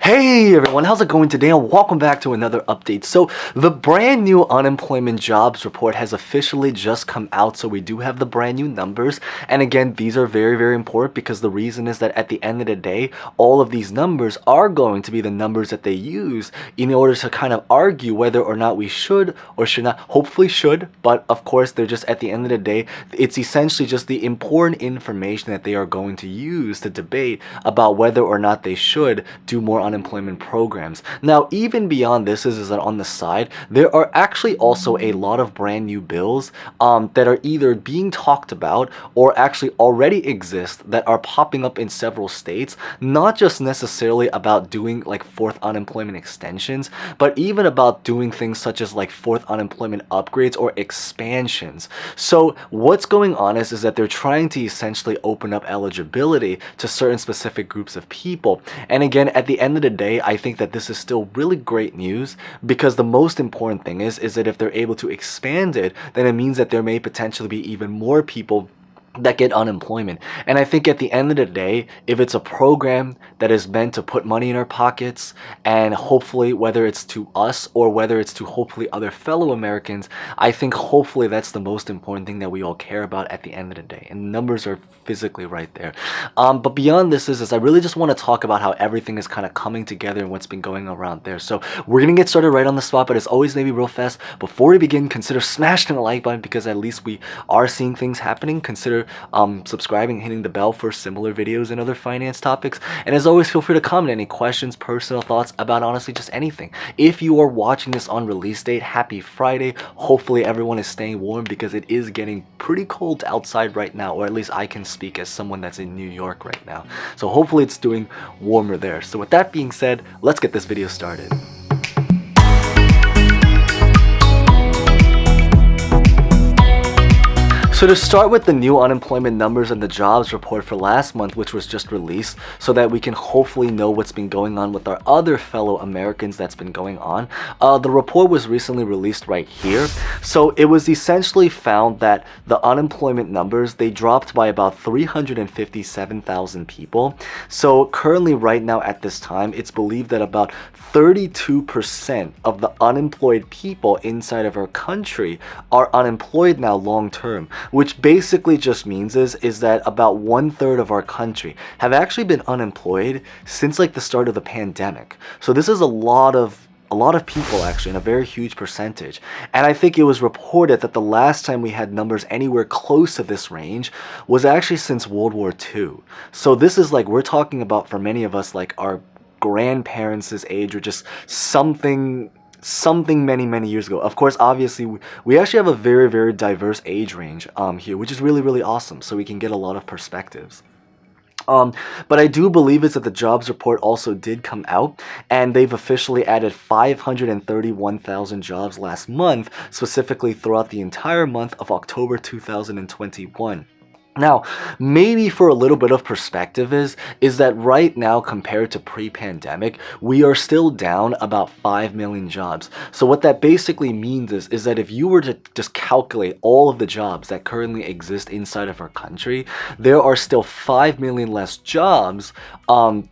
Hey everyone, how's it going today? And welcome back to another update. So the brand new unemployment jobs report has officially just come out. So we do have the brand new numbers. And again, these are very important because the reason is that at the end of the day, all of these numbers are going to be the numbers that they use in order to kind of argue whether or not we should or should not. Hopefully should, but of course they're just at the end of the day, it's essentially just the important information that they are going to use to debate about whether or not they should do more unemployment programs. Now, even beyond this is that on the side, there are actually also a lot of brand new bills that are either being talked about or actually already exist that are popping up in several states, not just necessarily about doing like fourth unemployment extensions, but even about doing things such as like fourth unemployment upgrades or expansions. So what's going on is that they're trying to essentially open up eligibility to certain specific groups of people. And again, at the end of the day, I think that this is still really great news because the most important thing is that if they're able to expand it, then it means that there may potentially be even more people that get unemployment. And I think at the end of the day, if it's a program that is meant to put money in our pockets and hopefully whether it's to us or whether it's to hopefully other fellow Americans, I think hopefully that's the most important thing that we all care about at the end of the day. And the numbers are physically right there. But beyond this is I really just want to talk about how everything is kind of coming together and what's been going around there. So we're going to get started right on the spot, but as always, maybe real fast, before we begin, consider smashing the like button because at least we are seeing things happening. Consider subscribing, hitting the bell for similar videos and other finance topics. And as always, feel free to comment any questions, personal thoughts about honestly just anything. If you are watching this on release date, happy Friday. Hopefully everyone is staying warm because it is getting pretty cold outside right now, or at least I can speak as someone that's in New York right now. So hopefully it's doing warmer there. So with that being said, let's get this video started. So to start with the new unemployment numbers and the jobs report for last month, which was just released, so that we can hopefully know what's been going on with our other fellow Americans that's been going on. The report was recently released right here. So it was essentially found that the unemployment numbers, they dropped by about 357,000 people. So currently right now at this time, it's believed that about 32% of the unemployed people inside of our country are unemployed now long term, which basically just means is that about 1/3 of our country have actually been unemployed since like the start of the pandemic. So this is a lot of people actually, and a very huge percentage. And I think it was reported that the last time we had numbers anywhere close to this range was actually since World War II. So this is like, we're talking about for many of us like our grandparents' age or just something many years ago. Of course, obviously, we actually have a very diverse age range here, which is really awesome, so we can get a lot of perspectives. But I do believe it's that the jobs report also did come out, and they've officially added 531,000 jobs last month, specifically throughout the entire month of October 2021. Now, maybe for a little bit of perspective is that right now compared to pre-pandemic, we are still down about 5 million jobs. So what that basically means is that if you were to just calculate all of the jobs that currently exist inside of our country, there are still 5 million less jobs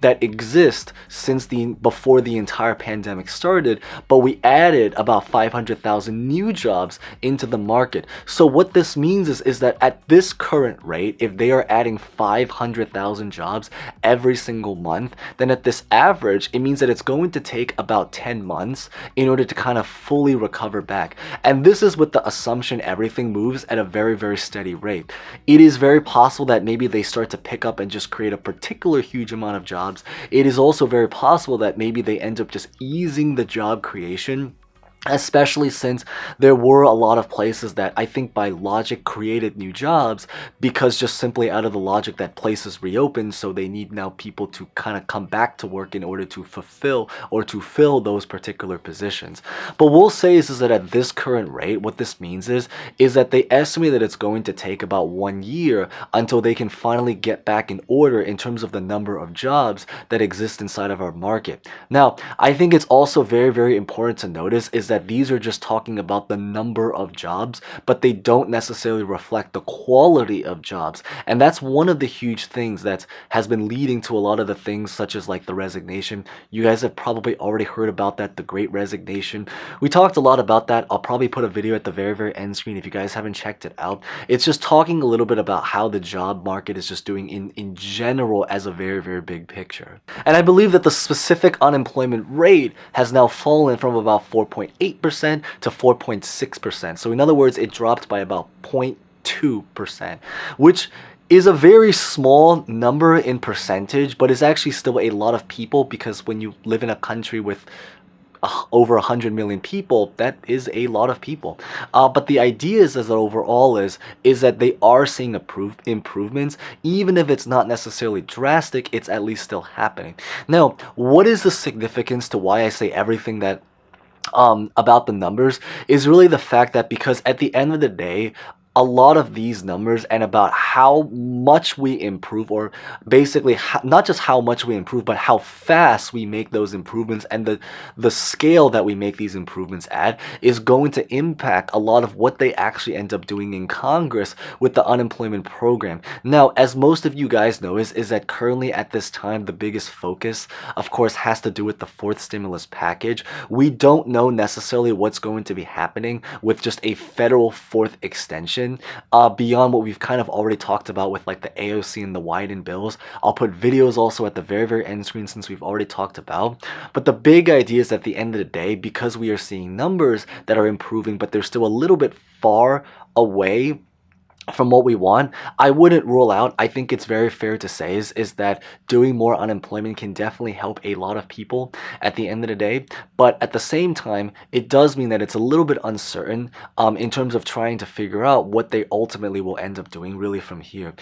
that exist since before the entire pandemic started, but we added about 500,000 new jobs into the market. So what this means is that at this current rate, if they are adding 500,000 jobs every single month, then at this average, it means that it's going to take about 10 months in order to kind of fully recover back. And this is with the assumption everything moves at a very steady rate. It is very possible that maybe they start to pick up and just create a particular huge amount of jobs. It is also very possible that maybe they end up just easing the job creation, especially since there were a lot of places that I think by logic created new jobs because just simply out of the logic that places reopened, so they need now people to kind of come back to work in order to fulfill or to fill those particular positions. But we'll say is that at this current rate, what this means is that they estimate that it's going to take about 1 year until they can finally get back in order in terms of the number of jobs that exist inside of our market. Now, I think it's also very important to notice is is that these are just talking about the number of jobs, but they don't necessarily reflect the quality of jobs. And that's one of the huge things that has been leading to a lot of the things such as like the resignation. You guys have probably already heard about that, the Great Resignation. We talked a lot about that. I'll probably put a video at the very end screen if you guys haven't checked it out. It's just talking a little bit about how the job market is just doing in general as a very big picture. And I believe that the specific unemployment rate has now fallen from about 4.8% to 4.6%. So in other words, it dropped by about 0.2%, which is a very small number in percentage, but it's actually still a lot of people, because when you live in a country with over 100 million people, that is a lot of people. But the idea is that overall is that they are seeing improvements. Even if it's not necessarily drastic, it's at least still happening. Now, what is the significance to why I say everything that about the numbers is really the fact that, because at the end of the day, a lot of these numbers and about how much we improve, or basically not just how much we improve, but how fast we make those improvements, and the scale that we make these improvements at, is going to impact a lot of what they actually end up doing in Congress with the unemployment program. Now, as most of you guys know, is that currently at this time, the biggest focus, of course, has to do with the fourth stimulus package. We don't know necessarily what's going to be happening with just a federal fourth extension, beyond what we've kind of already talked about with like the AOC and the Wyden bills. I'll put videos also at the very end screen, since we've already talked about. But the big idea is, at the end of the day, because we are seeing numbers that are improving, but they're still a little bit far away from what we want, I wouldn't rule out, I think it's very fair to say, is that doing more unemployment can definitely help a lot of people at the end of the day. But at the same time, it does mean that it's a little bit uncertain in terms of trying to figure out what they ultimately will end up doing really from here.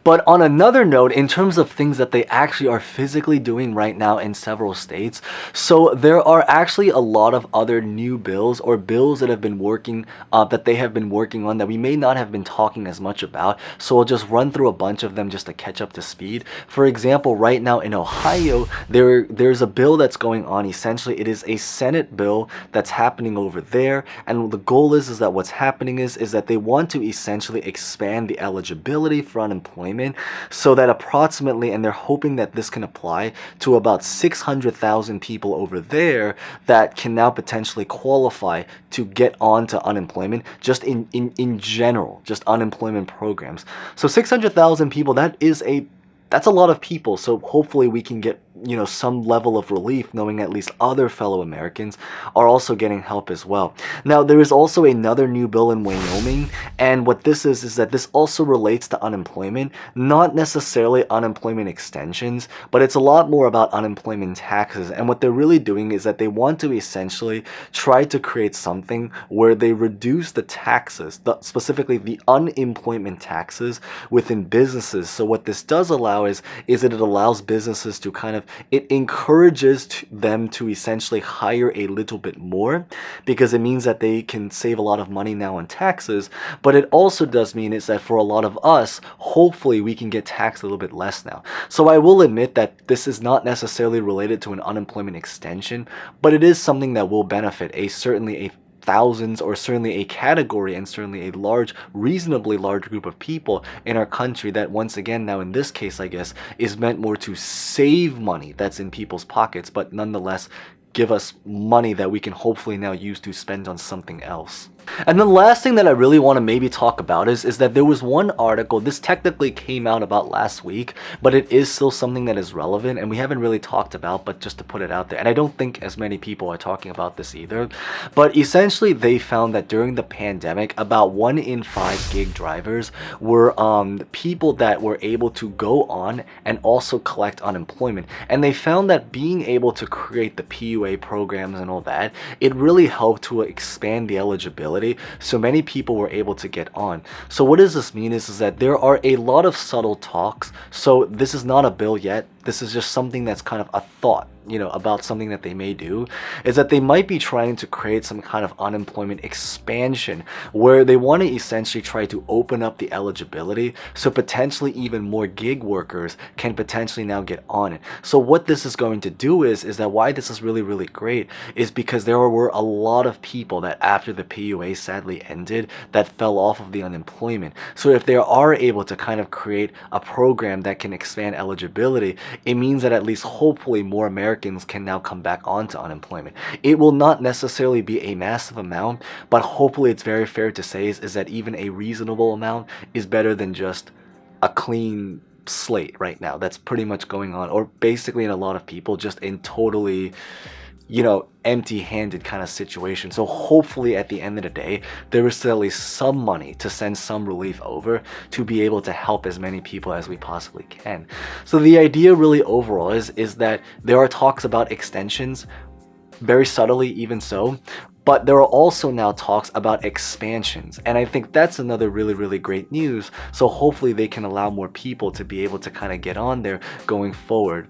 But on another note, in terms of things that they actually are physically doing right now in several states, so there are actually a lot of other new bills, or bills that have been working, that they have been working on, that we may not have been talking as much about. So I'll just run through a bunch of them just to catch up to speed. For example, right now in Ohio, there's a bill that's going on. Essentially, it is a Senate bill that's happening over there, and the goal is that what's happening is that they want to essentially expand the eligibility for unemployment, so that approximately, and they're hoping that this can apply to about 600,000 people over there that can now potentially qualify to get onto unemployment, just in general, just unemployment programs. So 600,000 people, that's a lot of people. So hopefully we can get, some level of relief, knowing at least other fellow Americans are also getting help as well. Now, there is also another new bill in Wyoming, and what this is that this also relates to unemployment, not necessarily unemployment extensions, but it's a lot more about unemployment taxes. And what they're really doing is that they want to essentially try to create something where they reduce the taxes, specifically the unemployment taxes within businesses. So what this does allow is that it allows businesses to it encourages them to essentially hire a little bit more, because it means that they can save a lot of money now on taxes. But it also does mean is that for a lot of us, hopefully we can get taxed a little bit less now. So I will admit that this is not necessarily related to an unemployment extension, but it is something that will benefit certainly a thousands, or certainly a category, and certainly a reasonably large group of people in our country, that once again, now in this case, I guess, is meant more to save money that's in people's pockets, but nonetheless give us money that we can hopefully now use to spend on something else. And the last thing that I really want to maybe talk about is that there was one article, this technically came out about last week, but it is still something that is relevant and we haven't really talked about, but just to put it out there. And I don't think as many people are talking about this either. But essentially, they found that during the pandemic, about 1 in 5 gig drivers were people that were able to go on and also collect unemployment. And they found that being able to create the PUA programs and all that, it really helped to expand the eligibility, so many people were able to get on. So what does this mean is that there are a lot of subtle talks. So this is not a bill yet. This is just something that's kind of a thought. about something that they may do, is that they might be trying to create some kind of unemployment expansion where they want to essentially try to open up the eligibility so potentially even more gig workers can potentially now get on it. So what this is going to do is that why this is really, really great is because there were a lot of people that after the PUA sadly ended that fell off of the unemployment. So if they are able to kind of create a program that can expand eligibility, it means that at least hopefully more Americans can now come back onto unemployment. It will not necessarily be a massive amount, but hopefully it's very fair to say is that even a reasonable amount is better than just a clean slate right now that's pretty much going on, or basically in a lot of people just in totally empty-handed kind of situation. So hopefully at the end of the day, there is still at least some money to send some relief over to be able to help as many people as we possibly can. So the idea really overall is that there are talks about extensions, very subtly even so, but there are also now talks about expansions, and I think that's another really, really great news. So hopefully they can allow more people to be able to kind of get on there going forward.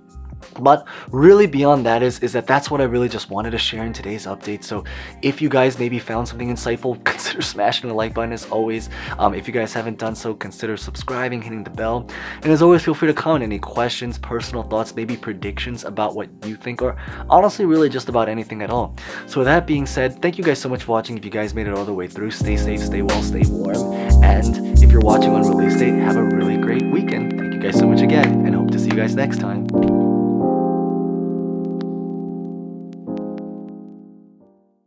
But really beyond that is that that's what I really just wanted to share in today's update. So if you guys maybe found something insightful, consider smashing the like button as always. If you guys haven't done so, consider subscribing, hitting the bell, and as always, feel free to comment any questions, personal thoughts, maybe predictions about what you think, or honestly really just about anything at all. So with that being said, thank you guys so much for watching. If you guys made it all the way through, stay safe, stay well, stay warm, and if you're watching on release date, have a really great weekend. Thank you guys so much again, and hope to see you guys next time.